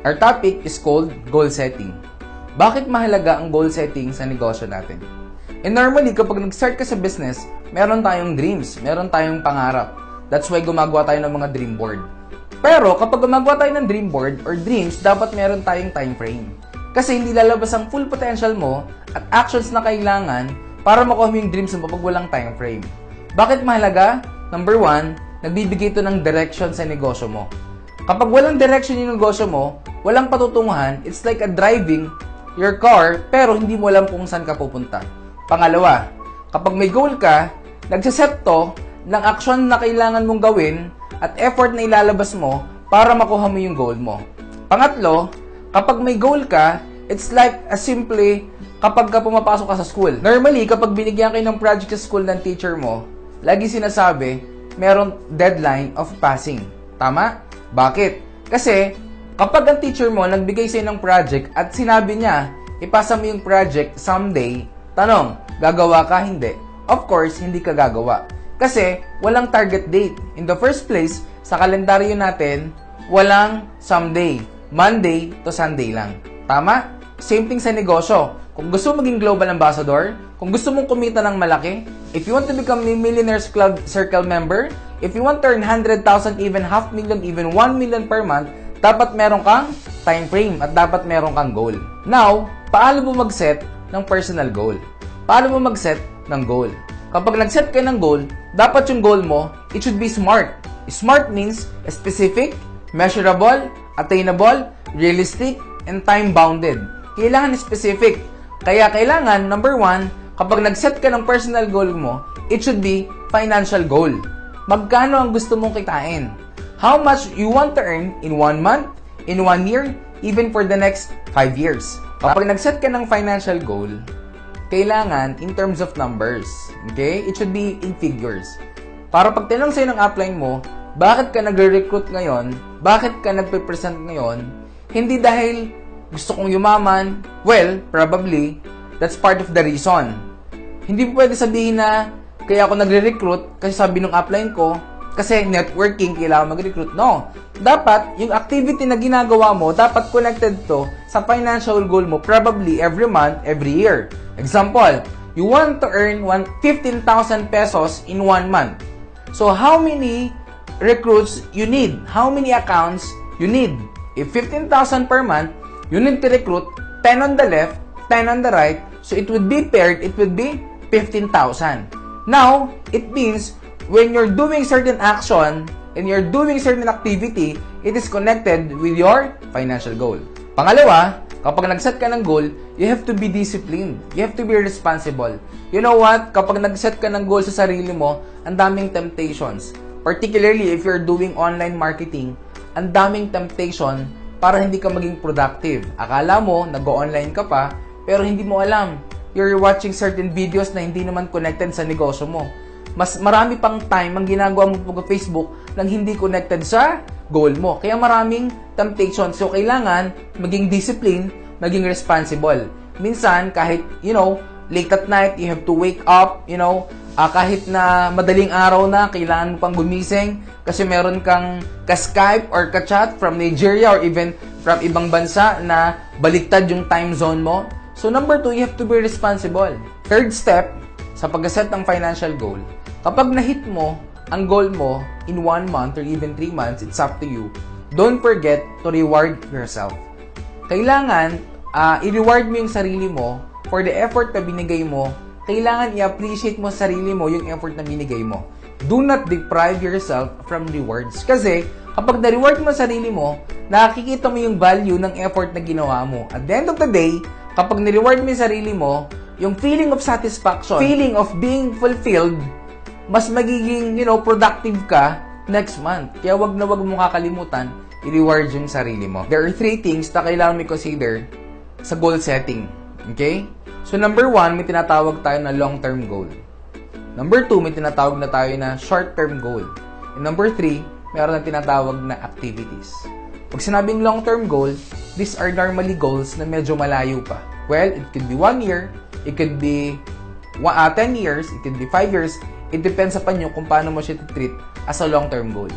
Our topic is called goal setting. Bakit mahalaga ang goal setting sa negosyo natin? And normally, kapag nag-start ka sa business, meron tayong dreams, meron tayong pangarap. That's why gumagawa tayo ng mga dream board. Pero kapag gumagawa tayo ng dream board or dreams, dapat meron tayong time frame. Kasi hindi lalabas ang full potential mo at actions na kailangan para makuha mo yung dreams mo pag walang time frame. Bakit mahalaga? Number 1, nagbibigay ito ng direction sa negosyo mo. Kapag walang direction yung negosyo mo, walang patutunguhan, it's like a driving your car pero hindi mo alam kung saan ka pupunta. Pangalawa, kapag may goal ka, nagsiset to ng aksyon na kailangan mong gawin at effort na ilalabas mo para makuha mo yung goal mo. Pangatlo, kapag may goal ka, it's like a simple kapag ka pumapasok ka sa school. Normally, kapag binigyan kayo ng project sa school ng teacher mo, lagi sinasabi, merong deadline of passing. Tama? Bakit? Kasi, kapag ang teacher mo nagbigay sa'yo ng project at sinabi niya, ipasa mo yung project someday, tanong, gagawa ka? Hindi. Of course, hindi ka gagawa. Kasi, walang target date. In the first place, sa kalendaryo natin, walang someday. Monday to Sunday lang. Tama? Same thing sa negosyo. Kung gusto mo maging global ambassador, kung gusto mong kumita ng malaki, if you want to become a Millionaires Club Circle member, if you want to earn 100,000, even 500,000, even 1 million per month, dapat meron kang time frame at dapat meron kang goal. Now, paano mo mag-set ng personal goal? Paano mo mag-set ng goal? Kapag nag-set ka ng goal, dapat yung goal mo, it should be SMART. SMART means specific, measurable, attainable, realistic, and time-bounded. Kailangan specific. Kaya kailangan, number 1, kapag nag-set ka ng personal goal mo, it should be financial goal. Magkano ang gusto mong kitain? How much you want to earn in 1 month, in 1 year, even for the next 5 years. Kapag nag-set ka ng financial goal, kailangan in terms of numbers. Okay? It should be in figures. Para pag tinanong sa'yo ng upline mo, bakit ka nagre-recruit ngayon? Bakit ka nagpe-present ngayon? Hindi dahil gusto kong yumaman. Well, probably, that's part of the reason. Hindi po pwede sabihin na kaya ako nagre-recruit kasi sabi ng upline ko, kasi networking, kailangan mag-recruit. No. Dapat, yung activity na ginagawa mo, dapat connected to sa financial goal mo, probably every month, every year. Example, you want to earn 15,000 pesos in 1 month. So, how many recruits you need? How many accounts you need? If 15,000 per month, you need to recruit 10 on the left, 10 on the right. So, it would be paired, it would be 15,000. Now, it means when you're doing certain action and you're doing certain activity, it is connected with your financial goal. Pangalawa, kapag nag-set ka ng goal, you have to be disciplined. You have to be responsible. You know what? Kapag nag-set ka ng goal sa sarili mo, ang daming temptations. Particularly if you're doing online marketing, ang daming temptation para hindi ka maging productive. Akala mo, nag-online ka pa, pero hindi mo alam. You're watching certain videos na hindi naman connected sa negosyo mo. Mas marami pang time ang ginagawa mo sa Facebook nang hindi connected sa goal mo. Kaya maraming temptation. So, kailangan maging discipline, maging responsible. Minsan, kahit, late at night, you have to wake up, kahit na madaling araw na, kailangan mo pang gumising kasi meron kang ka-Skype or ka-chat from Nigeria or even from ibang bansa na baliktad yung time zone mo. So, number 2, you have to be responsible. Third step, sa pag-set ng financial goal, kapag na-hit mo ang goal mo in 1 month or even 3 months, it's up to you. Don't forget to reward yourself. Kailangan, i-reward mo yung sarili mo for the effort na binigay mo. Kailangan i-appreciate mo sa sarili mo yung effort na binigay mo. Do not deprive yourself from rewards. Kasi, kapag na-reward mo sa sarili mo, nakikita mo yung value ng effort na ginawa mo. At the end of the day, kapag na-reward mo yung sarili mo, yung feeling of satisfaction, feeling of being fulfilled, mas magiging, productive ka next month. Kaya wag na wag mo kakalimutan, i-reward yung sarili mo. There are 3 things na kailangan mo consider sa goal setting. Okay? So, number 1, may tinatawag tayo na long-term goal. Number 2, may tinatawag na tayo na short-term goal. And number 3, mayroon na tinatawag na activities. Pag sinabing long-term goal, these are normally goals na medyo malayo pa. Well, it could be 1 year, it could be 10 years, it could be 5 years. It depends sa panyo kung paano mo siya treat as a long-term goal.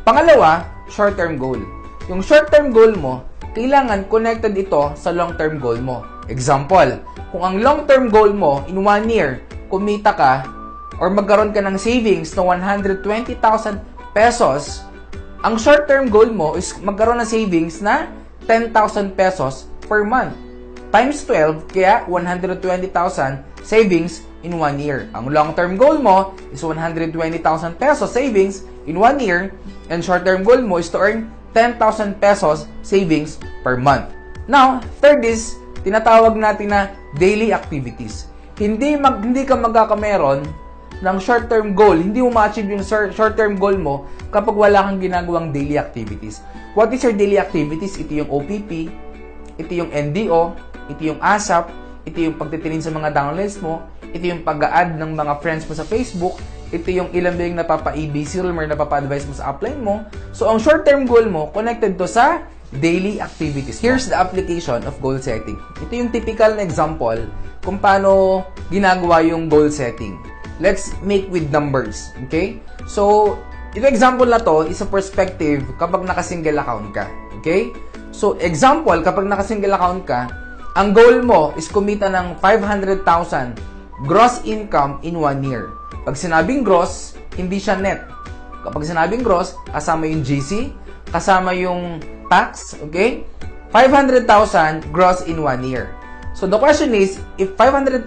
Pangalawa, short-term goal. Yung short-term goal mo, kailangan connected ito sa long-term goal mo. Example, kung ang long-term goal mo in 1 year, kumita ka or magkaroon ka ng savings na 120,000 pesos, ang short-term goal mo is magkaroon ng savings na 10,000 pesos per month. Times 12, kaya 120,000 savings in 1 year. Ang long-term goal mo is 120,000 pesos savings in 1 year, and short-term goal mo is to earn 10,000 pesos savings per month. Now, third is, tinatawag natin na daily activities. Hindi ka magkakameron ng short-term goal, hindi mo ma-achieve yung short-term goal mo kapag wala kang ginagawang daily activities. What is your daily activities? Ito yung OPP, ito yung NDO, ito yung ASAP, ito yung pagtitingin sa mga downloads mo, ito yung pag-a-add ng mga friends mo sa Facebook, ito yung ilang yung napapa-ABC or napapa-advise mo sa upline mo. So, ang short-term goal mo, connected to sa daily activities. Here's the application of goal setting. Ito yung typical na example kung paano ginagawa yung goal setting. Let's make with numbers. Okay? So, ito example na to is a perspective kapag naka-single account ka. Okay? So, example, kapag naka-single account ka, ang goal mo is kumita ng 500,000 gross income in 1 year. Pag sinabing gross, hindi siya net. Kapag sinabing gross, kasama yung GC, kasama yung tax, okay? 500,000 gross in 1 year. So, the question is, if 500,000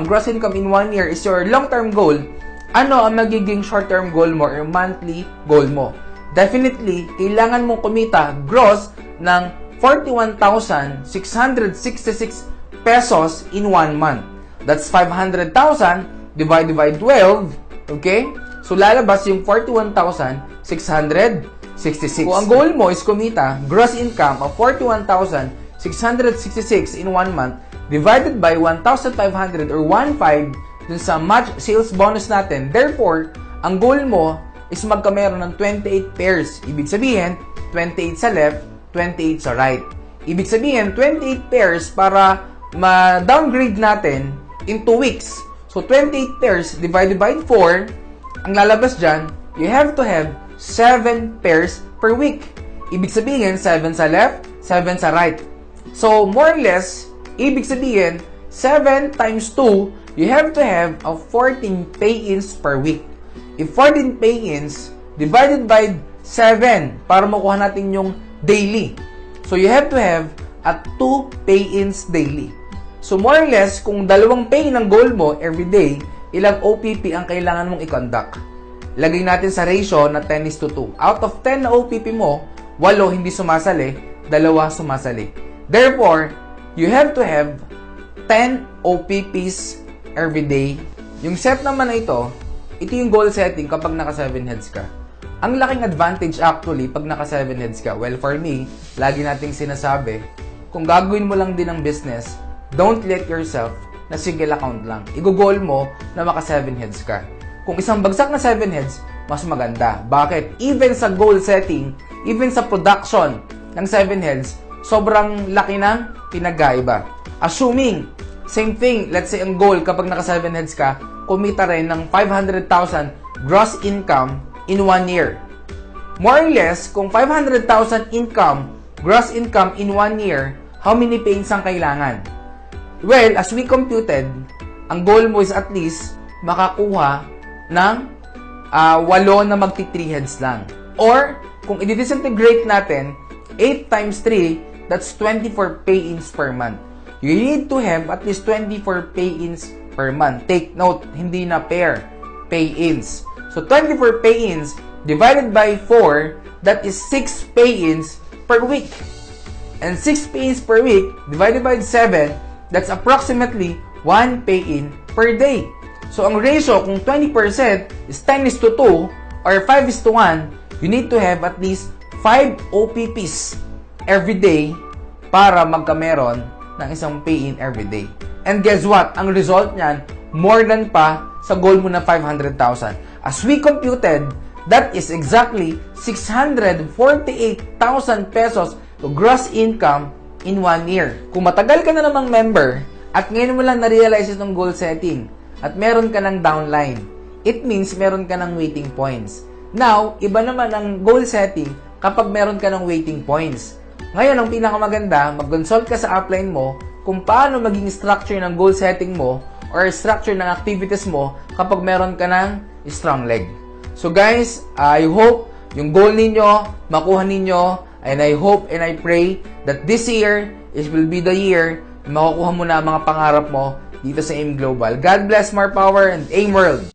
gross income in 1 year is your long-term goal, ano ang magiging short-term goal mo or monthly goal mo? Definitely, kailangan mong kumita gross ng 41,666 pesos in 1 month. That's 500,000 divided by 12, okay? So, lalabas yung 41,666. Kung ang goal mo is kumita gross income of 41,666 in 1 month, divided by 1,500 or 1.5 dun sa match sales bonus natin. Therefore, ang goal mo is magkameron ng 28 pairs. Ibig sabihin, 28 sa left, 28 sa right. Ibig sabihin, 28 pairs para ma-downgrade natin in 2 weeks. So, 28 pairs divided by 4, ang lalabas dyan, you have to have 7 pairs per week. Ibig sabihin, 7 sa left, 7 sa right. So, more or less, ibig sabihin, 7 times 2, you have to have a 14 pay-ins per week. If 14 pay-ins divided by 7 para makuha natin yung daily. So, you have to have at 2 pay-ins daily. So, more or less, kung dalawang pay ng goal mo every day, ilang OPP ang kailangan mong i-conduct. Lagay natin sa ratio na 10:2. Out of 10 na OPP mo, 8 hindi sumasali, 2 sumasali. Therefore, you have to have 10 OPPs every day. Yung set naman na ito yung goal setting kapag naka 7 heads ka. Ang laking advantage actually pag naka 7 heads ka. Well, for me, lagi nating sinasabi, kung gagawin mo lang din ang business, don't let yourself na single account lang. Igo-goal mo na maka 7 heads ka. Kung isang bagsak na 7 heads, mas maganda. Bakit? Even sa goal setting, even sa production ng 7 heads, sobrang laki ng pinagkaiba. Assuming, same thing, let's say ang goal kapag naka 7 heads ka, kumita rin ng 500,000 gross income in 1 year. More or less, kung 500,000 gross income in 1 year, how many pains ang kailangan? Well, as we computed, ang goal mo is at least makakuha ng 8 na magti-3 heads lang. Or, kung i-disintegrate natin, 8 times 3, that's 24 pay-ins per month. You need to have at least 24 pay-ins per month. Take note, hindi na pair, pay-ins. So, 24 pay-ins divided by 4, that is 6 pay-ins per week. And 6 pay-ins per week divided by 7, that's approximately 1 pay-in per day. So, ang ratio, kung 20% is 10:2 or 5:1, you need to have at least 5 OPPs every day para magkameron ng isang pay-in every day. And guess what? Ang result niyan, more than pa sa goal mo na 500,000. As we computed, that is exactly 648,000 pesos to gross income in 1 year. Kung matagal ka na namang member at ngayon mo lang na-realize itong goal setting at meron ka ng downline, it means meron ka ng waiting points. Now, iba naman ang goal setting kapag meron ka ng waiting points. Ngayon, ang pinakamaganda, mag-consult ka sa upline mo kung paano maging structure ng goal setting mo or structure ng activities mo kapag meron ka ng strong leg. So guys, I hope yung goal ninyo, makuha ninyo, and I hope and I pray that this year will be the year na makukuha mo na ang mga pangarap mo dito sa AIM Global. God bless, more power, and AIM World!